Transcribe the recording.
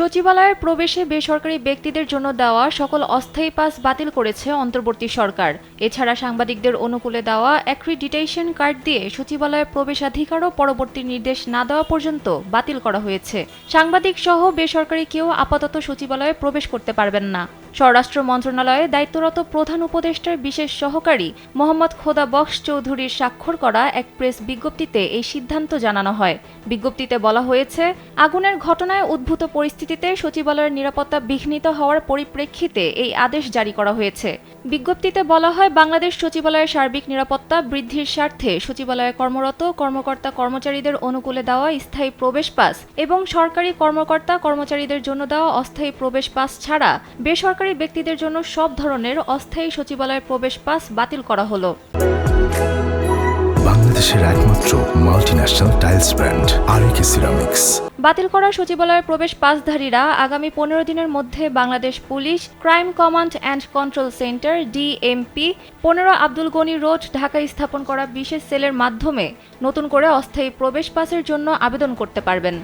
সচিবালয়ের প্রবেশে বেসরকারি ব্যক্তিদের জন্য দেওয়া সকল অস্থায়ী পাস বাতিল করেছে অন্তর্বর্তী সরকার। এছাড়া সাংবাদিকদের অনুকূলে দেওয়া অ্যাক্রিডিটেশন কার্ড দিয়ে সচিবালয়ের প্রবেশাধিকারও পরবর্তী নির্দেশ না দেওয়া পর্যন্ত বাতিল করা হয়েছে। সাংবাদিক সহ বেসরকারি কেউ আপাতত সচিবালয়ে প্রবেশ করতে পারবেন না। স্বরাষ্ট্র মন্ত্রণালয়ে দায়িত্বরত প্রধান উপদেষ্টার বিশেষ সহকারী মোহাম্মদ খোদা বখশ চৌধুরীর স্বাক্ষর করা এক প্রেস বিজ্ঞপ্তিতে এই সিদ্ধান্ত জানানো হয়। বিজ্ঞপ্তিতে বলা হয়েছে, আগুনের ঘটনায় উদ্ভূত পরিস্থিতিতে সচিবালয়ের নিরাপত্তা বিঘ্নিত হওয়ার পরিপ্রেক্ষিতে এই আদেশ জারি করা হয়েছে। বিজ্ঞপ্তিতে বলা হয়, বাংলাদেশ সচিবালয়ের সার্বিক নিরাপত্তা বৃদ্ধির স্বার্থে সচিবালয়ে কর্মরত কর্মকর্তা কর্মচারীদের অনুকূলে দেওয়া স্থায়ী প্রবেশ পাস এবং সরকারি কর্মকর্তা কর্মচারীদের জন্য দেওয়া অস্থায়ী প্রবেশ পাস ছাড়া বেসরকারি ব্যক্তিদের জন্য সব ধরনের অস্থায়ী সচিবালয়ের প্রবেশ পাস বাতিল করা হলো। বাংলাদেশের একমাত্র মাল্টিন্যাশনাল টাইলস ব্র্যান্ড আরএকে সিরামিক্স। বাতিল করা সচিবালয়ের প্রবেশ পাসধারীরা আগামী 15 দিনের মধ্যে Bangladesh police crime command and control centre DMP 15 Abdul Gani road ঢাকায় স্থাপন করা বিশেষ সেলের মাধ্যমে নতুন করে অস্থায়ী প্রবেশ পাসের জন্য আবেদন করতে পারবেন।